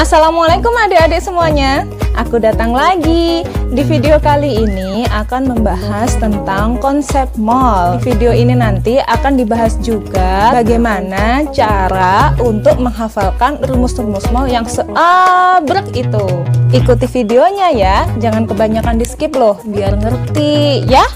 Assalamualaikum adik-adik semuanya. Aku datang lagi. Di video kali ini akan membahas tentang konsep mol. Di video ini nanti akan dibahas juga bagaimana cara untuk menghafalkan rumus-rumus mol yang seabrek itu. Ikuti videonya ya, jangan kebanyakan di skip loh, biar ngerti ya.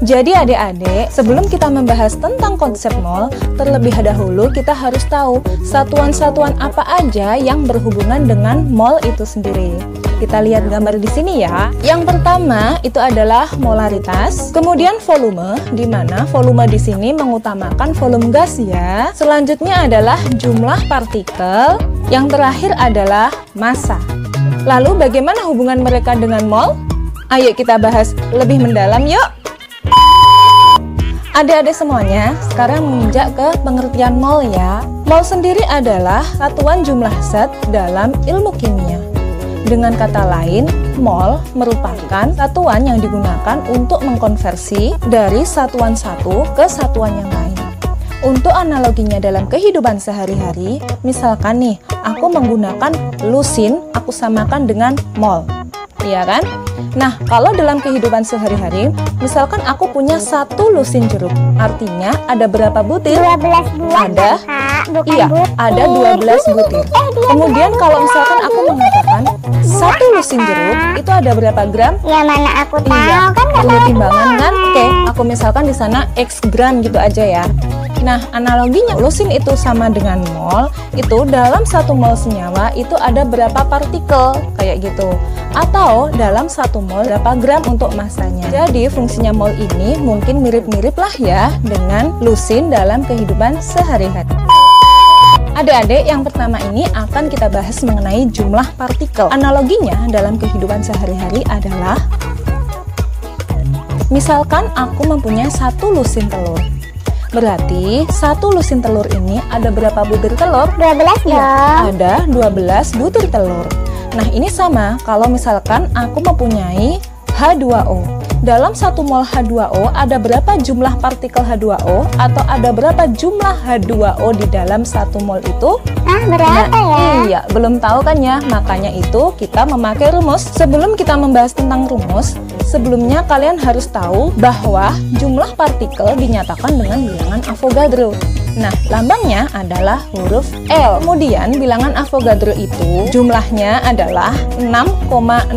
Jadi adik-adik, sebelum kita membahas tentang konsep mol, terlebih dahulu kita harus tahu satuan-satuan apa aja yang berhubungan dengan mol itu sendiri. Kita lihat gambar di sini ya. Yang pertama itu adalah molaritas, kemudian volume, di mana volume di sini mengutamakan volume gas ya. Selanjutnya adalah jumlah partikel, yang terakhir adalah massa. Lalu bagaimana hubungan mereka dengan mol? Ayo kita bahas lebih mendalam yuk. Adik-adik semuanya, sekarang menginjak ke pengertian mol ya. Mol sendiri adalah satuan jumlah zat dalam ilmu kimia. Dengan kata lain, mol merupakan satuan yang digunakan untuk mengkonversi dari satuan satu ke satuan yang lain. Untuk analoginya dalam kehidupan sehari-hari, misalkan nih, aku menggunakan lusin, aku samakan dengan mol. Iya kan? Nah, kalau dalam kehidupan sehari-hari, misalkan aku punya 1 lusin jeruk, artinya ada berapa butir? 12 buah. Ada? Iya, ada 12 butir. Kemudian kalau misalkan aku mengatakan 1 lusin jeruk, itu ada berapa gram? Ya mana aku tahu Iya, kan perlu timbangan kan? Oke, aku misalkan di sana X gram gitu aja ya. Nah, analoginya lusin itu sama dengan mol, itu dalam 1 mol senyawa itu ada berapa partikel, kayak gitu. Atau dalam 1 mol berapa gram untuk massanya. Jadi fungsinya mol ini mungkin mirip-mirip lah ya dengan lusin dalam kehidupan sehari-hari. Adik-adik, yang pertama ini akan kita bahas mengenai jumlah partikel. Analoginya dalam kehidupan sehari-hari adalah, misalkan aku mempunyai 1 lusin telur. Berarti 1 lusin telur ini ada berapa butir telur? 12 Ya, dong. ada 12 butir telur. Nah, ini sama kalau misalkan aku mempunyai H2O. Dalam 1 mol H2O ada berapa jumlah partikel H2O atau ada berapa jumlah H2O di dalam 1 mol itu? Berapa ya? Iya, belum tahu kan ya? Makanya itu kita memakai rumus. Sebelum kita membahas tentang rumus, sebelumnya kalian harus tahu bahwa jumlah partikel dinyatakan dengan bilangan Avogadro. Nah, lambangnya adalah huruf L. Kemudian bilangan Avogadro itu jumlahnya adalah 6,02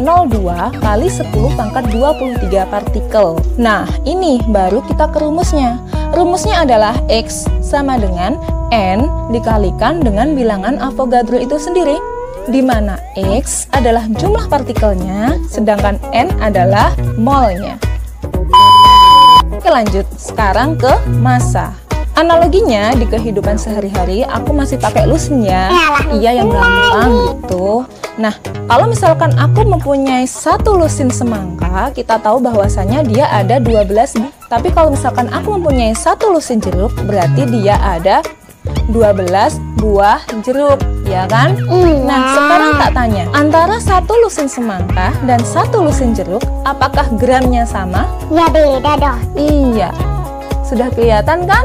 kali 10 pangkat 23 partikel. Nah, ini baru kita ke rumusnya. Rumusnya adalah X sama dengan N dikalikan dengan bilangan Avogadro itu sendiri, di mana X adalah jumlah partikelnya, sedangkan N adalah molnya. Oke, lanjut. Sekarang ke massa. Analoginya di kehidupan sehari-hari aku masih pakai lusin ya. Iya, yang gampang gitu. Nah, kalau misalkan aku mempunyai 1 lusin semangka, kita tahu bahwasanya dia ada 12. Tapi kalau misalkan aku mempunyai 1 lusin jeruk, berarti dia ada 12 buah jeruk, ya kan? Nah, sekarang tak tanya, antara 1 lusin semangka dan 1 lusin jeruk, apakah gramnya sama? Ya beda dong. Iya, sudah kelihatan kan?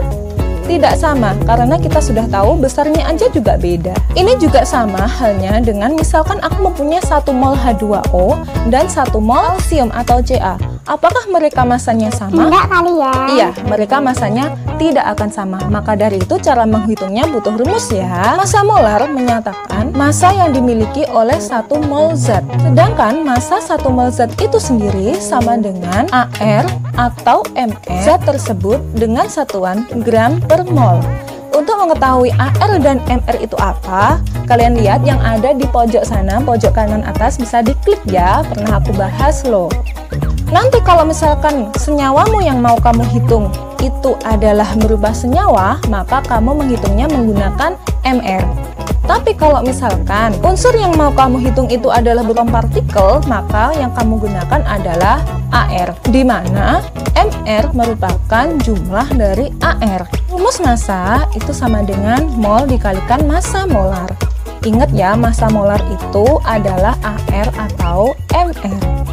Tidak sama, karena kita sudah tahu besarnya aja juga beda. Ini juga sama halnya dengan misalkan aku mempunyai 1 mol H2O dan 1 mol kalsium atau Ca. Apakah mereka masanya sama? Enggak kali ya. Iya, mereka masanya tidak akan sama. Maka dari itu cara menghitungnya butuh rumus ya. Massa molar menyatakan massa yang dimiliki oleh 1 mol zat. Sedangkan massa 1 mol zat itu sendiri sama dengan AR atau MR zat tersebut dengan satuan gram per mol. Untuk mengetahui AR dan MR itu apa, kalian lihat yang ada di pojok sana, pojok kanan atas, bisa diklik ya, pernah aku bahas loh. Nanti kalau misalkan senyawamu yang mau kamu hitung itu adalah berupa senyawa, maka kamu menghitungnya menggunakan MR. Tapi kalau misalkan unsur yang mau kamu hitung itu adalah berupa partikel, maka yang kamu gunakan adalah AR, di mana MR merupakan jumlah dari AR. Rumus massa itu sama dengan mol dikalikan massa molar. Ingat ya, massa molar itu adalah AR atau MR.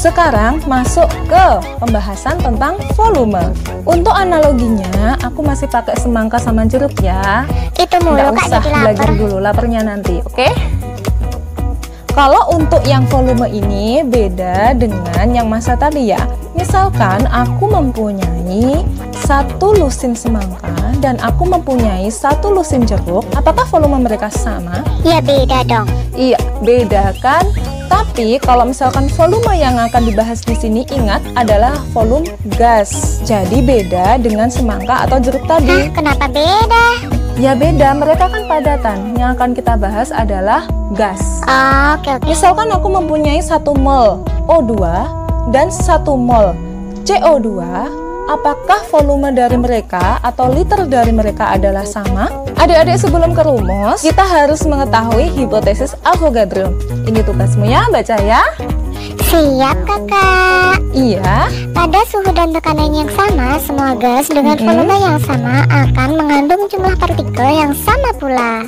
Sekarang masuk ke pembahasan tentang volume. Untuk analoginya, aku masih pakai semangka sama jeruk ya. Itu mulu Nggak Kak, usah jadi belajar lapar. dulu laparnya nanti, oke? Kalau untuk yang volume ini beda dengan yang masa tadi ya. Misalkan aku mempunyai 1 lusin semangka dan aku mempunyai 1 lusin jeruk, apakah volume mereka sama? Ya beda dong. Iya, beda kan? Tapi kalau misalkan volume yang akan dibahas di sini ingat adalah volume gas. Jadi beda dengan semangka atau jeruk Hah, tadi. kenapa beda? Ya beda, mereka kan padatan. Yang akan kita bahas adalah gas. Oke. Misalkan aku mempunyai 1 mol O2 dan 1 mol CO2, apakah volume dari mereka atau liter dari mereka adalah sama? Adik-adik, sebelum ke rumus, kita harus mengetahui hipotesis Avogadro. Ini tugasmu ya, baca ya. Siap Kakak. Iya. Pada suhu dan tekanan yang sama, semua gas dengan volume yang sama akan mengandung jumlah partikel yang sama pula.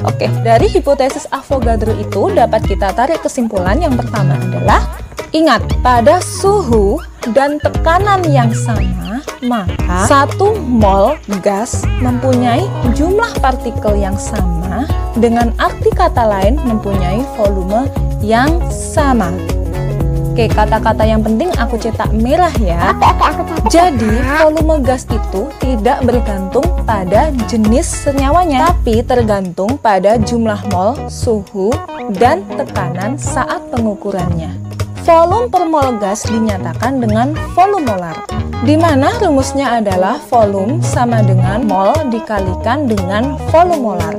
Oke, dari hipotesis Avogadro itu dapat kita tarik kesimpulan yang pertama adalah ingat, pada suhu dan tekanan yang sama, maka 1 mol gas mempunyai jumlah partikel yang sama, dengan arti kata lain mempunyai volume yang sama. Oke, kata-kata yang penting aku cetak merah ya. Oke, aku catat. Jadi, volume gas itu tidak bergantung pada jenis senyawanya, tapi tergantung pada jumlah mol, suhu, dan tekanan saat pengukurannya. Volume per mol gas dinyatakan dengan volume molar, di mana rumusnya adalah volume sama dengan mol dikalikan dengan volume molar.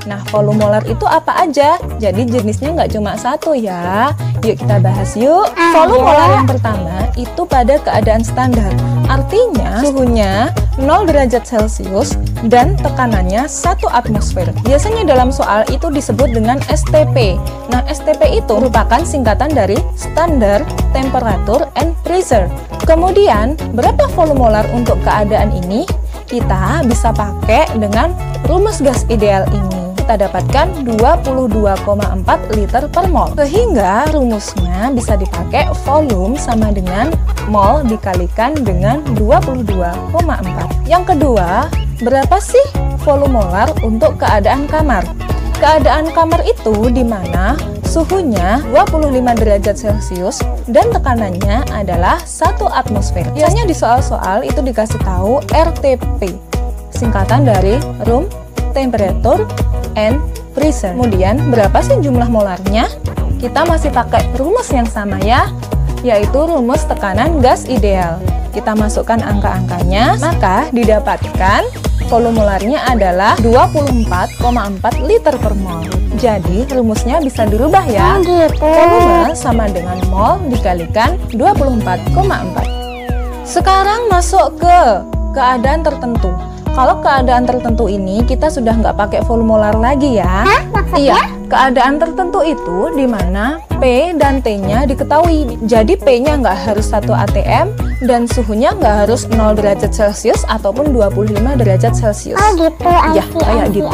Nah, volume molar itu apa aja? Jadi jenisnya nggak cuma satu ya. Yuk kita bahas yuk. Volume molar yang pertama itu pada keadaan standar. Artinya suhunya 0 derajat Celcius dan tekanannya 1 atmosfer. Biasanya dalam soal itu disebut dengan STP. Nah, STP itu merupakan singkatan dari Standard Temperature and Pressure. Kemudian, berapa volume molar untuk keadaan ini? Kita bisa pakai dengan rumus gas ideal ini. Kita dapatkan 22,4 liter per mol. Sehingga rumusnya bisa dipakai volume sama dengan mol dikalikan dengan 22,4. Yang kedua, berapa sih volume molar untuk keadaan kamar? Keadaan kamar itu di mana suhunya 25 derajat Celcius dan tekanannya adalah 1 atmosfer. Biasanya di soal-soal itu dikasih tahu RTP, singkatan dari Room Temperature and Pressure. Kemudian berapa sih jumlah molarnya? Kita masih pakai rumus yang sama ya, yaitu rumus tekanan gas ideal. Kita masukkan angka-angkanya, maka didapatkan volume molarnya adalah 24,4 liter per mol. Jadi rumusnya bisa dirubah ya. Gitu. Volume sama dengan mol dikalikan 24,4. Sekarang masuk ke keadaan tertentu. Kalau keadaan tertentu ini kita sudah nggak pakai volume molar lagi ya. Hah, maksudnya? Iya, keadaan tertentu itu di mana P dan T-nya diketahui. Jadi P-nya nggak harus 1 atm dan suhunya nggak harus 0 derajat Celcius ataupun 25 derajat Celcius. Oh gitu, Ya, kayak gitu.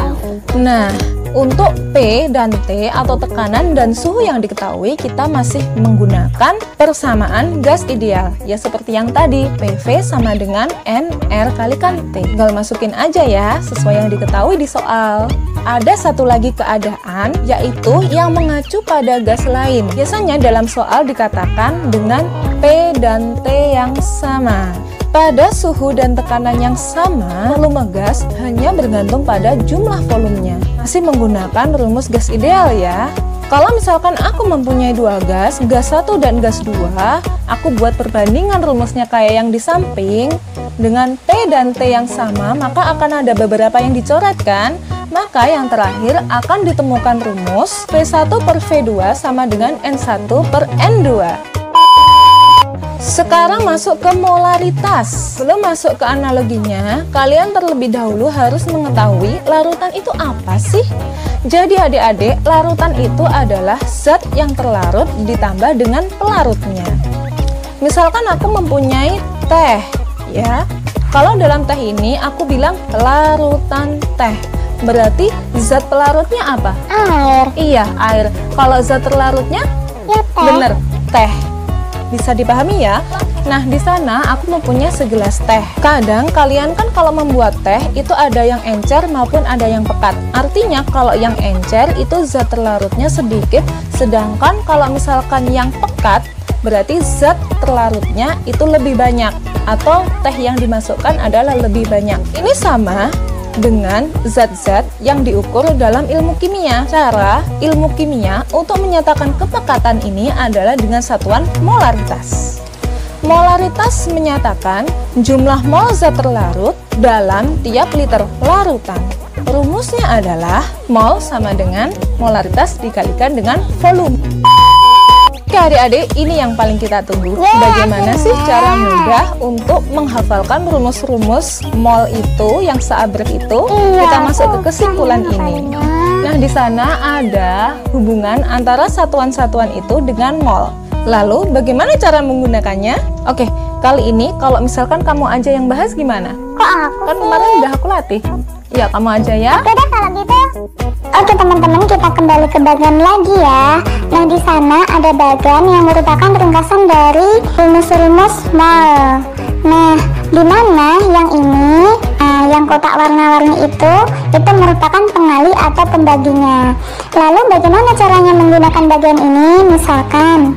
Nah, untuk P dan T atau tekanan dan suhu yang diketahui, kita masih menggunakan persamaan gas ideal. Ya seperti yang tadi, PV sama dengan NR kalikan T. Tinggal masukin aja ya, sesuai yang diketahui di soal. Ada satu lagi keadaan, yaitu yang mengacu pada gas lain. Biasanya dalam soal dikatakan dengan P dan T yang sama. Pada suhu dan tekanan yang sama, volume gas hanya bergantung pada jumlah volumenya. Masih menggunakan rumus gas ideal ya. Kalau misalkan aku mempunyai 2 gas 1 dan gas 2, aku buat perbandingan rumusnya kayak yang di samping. Dengan P dan T yang sama, maka akan ada beberapa yang dicoret kan? Maka yang terakhir akan ditemukan rumus V1 per V2 sama dengan N1 per N2. Sekarang masuk ke molaritas. Sebelum masuk ke analoginya, kalian terlebih dahulu harus mengetahui larutan itu apa sih? Jadi adik-adik, larutan itu adalah zat yang terlarut ditambah dengan pelarutnya. Misalkan aku mempunyai teh, ya. Kalau dalam teh ini aku bilang larutan teh. Berarti zat pelarutnya apa? Air. Iya, air. Kalau zat terlarutnya? Ya teh. Bener, teh. Bisa dipahami ya? Nah, di sana aku mempunyai segelas teh. Kadang kalian kan kalau membuat teh itu ada yang encer maupun ada yang pekat. Artinya kalau yang encer itu zat terlarutnya sedikit, sedangkan kalau misalkan yang pekat berarti zat terlarutnya itu lebih banyak, atau teh yang dimasukkan adalah lebih banyak. Ini sama dengan zat-zat yang diukur dalam ilmu kimia. Cara ilmu kimia untuk menyatakan kepekatan ini adalah dengan satuan molaritas. Molaritas menyatakan jumlah mol zat terlarut dalam tiap liter larutan. Rumusnya adalah mol sama dengan molaritas dikalikan dengan volume. Oke adik-adik, ini yang paling kita tunggu. Bagaimana sih cara mudah untuk menghafalkan rumus-rumus mol itu yang seabrek itu? Kita masuk ke kesimpulan ini. Nah, di sana ada hubungan antara satuan-satuan itu dengan mol. Lalu bagaimana cara menggunakannya? Oke, kali ini kalau misalkan kamu aja yang bahas gimana? Kok aku Kan kemarin udah aku latih. Ya, kamu aja ya. Oke deh kalau gitu. Oke teman-teman, kita kembali ke bagian lagi ya. Nah, di sana ada bagian yang merupakan ringkasan dari rumus-rumus mol. Nah, di mana yang ini, yang kotak warna-warni itu merupakan pengali atau pembaginya. Lalu bagaimana caranya menggunakan bagian ini? Misalkan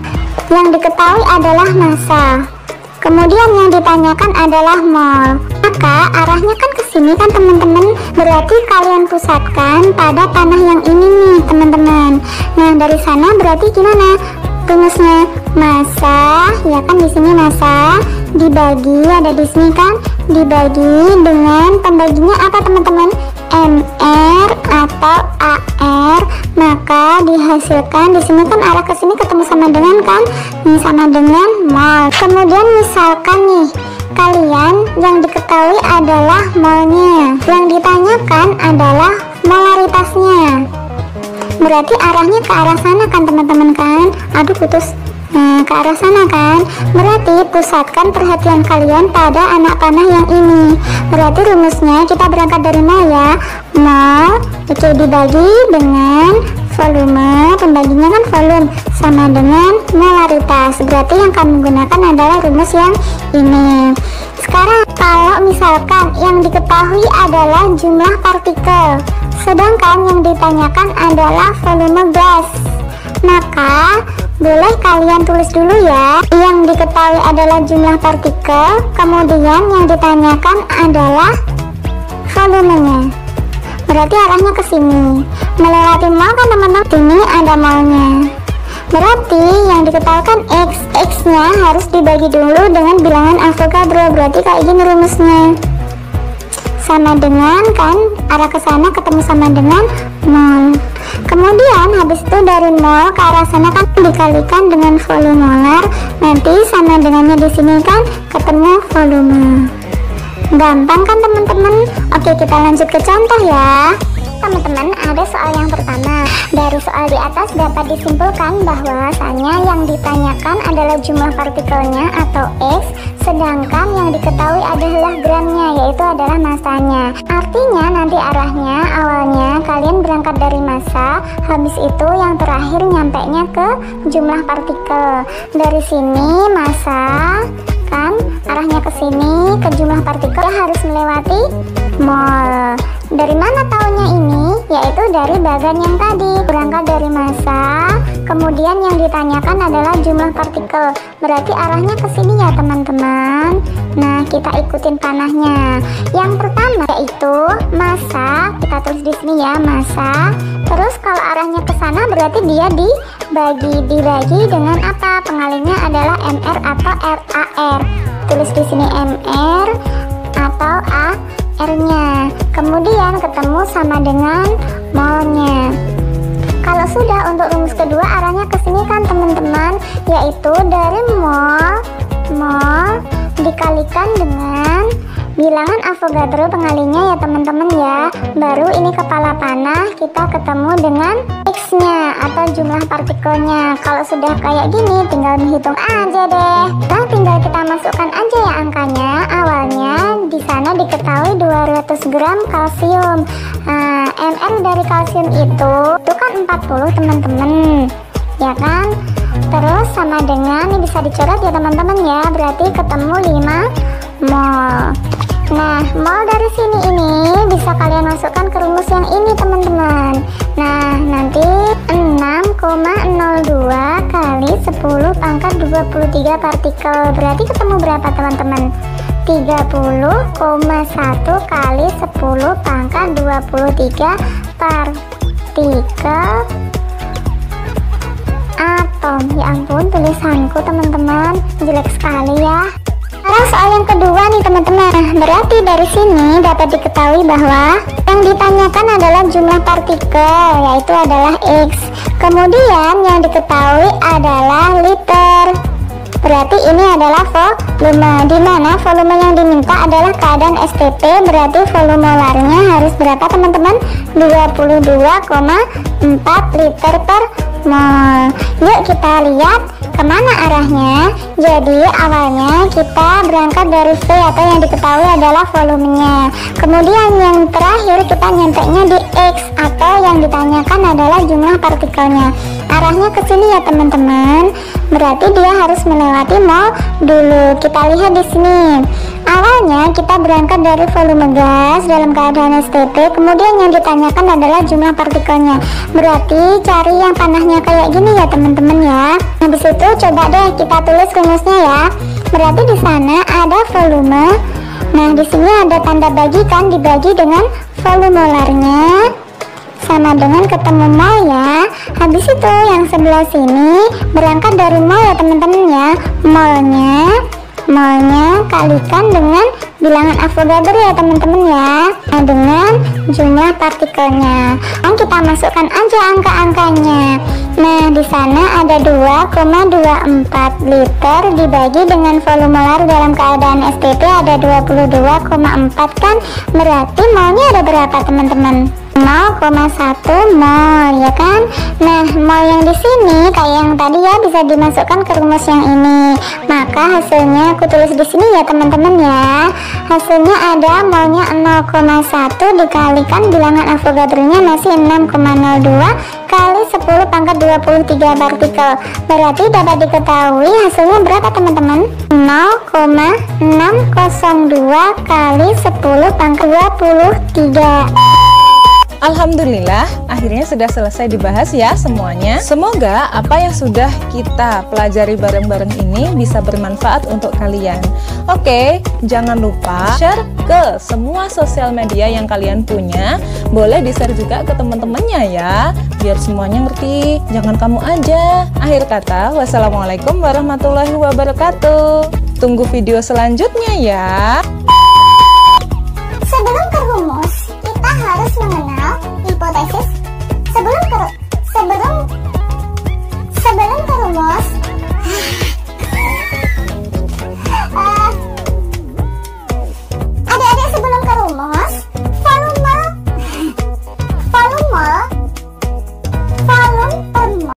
yang diketahui adalah massa, kemudian yang ditanyakan adalah mol, maka arahnya kan ke sini kan teman-teman, berarti kalian pusatkan pada panah yang ini nih teman-teman. Nah, dari sana berarti gimana rumusnya? Massa, ya kan di sini massa dibagi, ada di sini kan dibagi dengan pembaginya apa teman-teman? MR atau AR, maka dihasilkan di sini kan arah ke sini ketemu sama dengan kan, ini sama dengan mol. Kemudian misalkan nih kalian yang diketahui adalah molnya, yang ditanyakan adalah molaritasnya, berarti arahnya ke arah sana kan teman-teman kan? Aduh putus. Nah, ke arah sana kan, berarti pusatkan perhatian kalian pada anak panah yang ini. Berarti rumusnya kita berangkat dari mol ya, mol itu dibagi dengan volume, pembaginya kan volume, sama dengan molaritas. Berarti yang kami gunakan adalah rumus yang ini. Sekarang kalau misalkan yang diketahui adalah jumlah partikel, sedangkan yang ditanyakan adalah volume gas, maka boleh kalian tulis dulu ya. Yang diketahui adalah jumlah partikel, kemudian yang ditanyakan adalah volumenya. Berarti arahnya ke sini, melewati mol kan teman-teman. Sini ada molnya. Berarti yang diketahui kan X. X-nya harus dibagi dulu dengan bilangan Avogadro. Berarti kayak gini rumusnya. Sama dengan kan arah ke sana ketemu sama dengan mol. Kemudian habis itu dari mol ke arah sana kan dikalikan dengan volume molar, nanti sama dengannya di sini kan ketemu volume. Gampang kan teman-teman? Oke, kita lanjut ke contoh ya. Teman-teman, ada soal yang pertama. Dari soal di atas dapat disimpulkan bahwasanya yang ditanyakan adalah jumlah partikelnya atau X, sedangkan yang diketahui adalah gramnya, yaitu adalah massanya. Artinya nanti arahnya awalnya kalian berangkat dari massa, habis itu yang terakhir nyampainya ke jumlah partikel. Dari sini massa kan arahnya ke sini ke jumlah partikel harus melewati mol. Dari mana taunya ini? Yaitu dari bagan yang tadi, berangkat dari massa, kemudian yang ditanyakan adalah jumlah partikel. Berarti arahnya ke sini ya teman-teman. Nah, kita ikutin panahnya. Yang pertama yaitu massa, kita tulis di sini ya, massa. Terus kalau arahnya ke sana berarti dia dibagi dengan apa? Pengalinya adalah MR atau RAR. Tulis di sini MR atau AR-nya. Kemudian ketemu sama dengan molnya. Kalau sudah untuk rumus kedua arahnya ke sini kan teman-teman, yaitu dari mol dikalikan dengan bilangan Avogadro pengalinya ya teman-teman ya. Baru ini kepala panah kita ketemu dengan X-nya atau jumlah partikelnya. Kalau sudah kayak gini tinggal menghitung aja deh. Nah, tinggal kita masukkan aja ya angkanya. Awalnya di sana diketahui 200 gram kalsium. Nah, ml dari kalsium itu kan 40 teman-teman. Ya kan? Terus sama dengan, ini bisa dicoret ya teman-teman ya, berarti ketemu 5 mol. Nah, mol dari sini ini bisa kalian masukkan ke rumus yang ini teman-teman. Nah, nanti 6,02 kali 10 pangkat 23 partikel, berarti ketemu berapa teman-teman? 30,1 kali 10 pangkat 23 partikel atom. Ya ampun, tulisanku teman-teman jelek sekali ya. Sekarang soal yang kedua nih teman-teman. Berarti dari sini dapat diketahui bahwa yang ditanyakan adalah jumlah partikel, yaitu adalah X. Kemudian yang diketahui adalah liter. Berarti ini adalah volume, di mana volume yang diminta adalah keadaan STP, berarti volume molarnya harus berapa teman-teman? 22,4 liter per mol. Yuk kita lihat kemana arahnya. Jadi awalnya kita berangkat dari V atau yang diketahui adalah volumenya. Kemudian yang terakhir kita nyampainya di X atau yang ditanyakan adalah jumlah partikelnya. Arahnya ke sini ya teman-teman. Berarti dia harus melewati mol dulu. Kita lihat di sini. Awalnya kita berangkat dari volume gas dalam keadaan STP, kemudian yang ditanyakan adalah jumlah partikelnya. Berarti cari yang panahnya kayak gini ya teman-teman ya. Habis itu coba deh kita tulis rumusnya ya. Berarti di sana ada volume. Nah, di sini ada tanda bagi kan, dibagi dengan volume molarnya sama dengan ketemu mol ya. Habis itu yang sebelah sini berangkat dari mol ya teman-teman ya. Molnya kalikan dengan bilangan Avogadro ya teman-teman ya. Nah, dengan jumlah partikelnya. Nah, kita masukkan aja angka-angkanya. Nah, di sana ada 2,24 liter dibagi dengan volume molar dalam keadaan STP ada 22,4 kan. Berarti molnya ada berapa teman-teman? 0,1 mol ya kan. Nah, mol yang di sini kayak yang tadi ya bisa dimasukkan ke rumus yang ini. Maka hasilnya aku tulis di sini ya teman-teman ya. Hasilnya ada molnya 0,1 dikalikan bilangan Avogadro-nya masih 6,02 kali 10 pangkat 23 partikel. Berarti dapat diketahui hasilnya berapa teman-teman? 0,602 kali 10 pangkat 23. Alhamdulillah, akhirnya sudah selesai dibahas ya semuanya. Semoga apa yang sudah kita pelajari bareng-bareng ini bisa bermanfaat untuk kalian. Oke, jangan lupa share ke semua sosial media yang kalian punya. Boleh di-share juga ke teman-temannya ya, biar semuanya ngerti. Jangan kamu aja. Akhir kata, wassalamualaikum warahmatullahi wabarakatuh. Tunggu video selanjutnya ya. Sebelum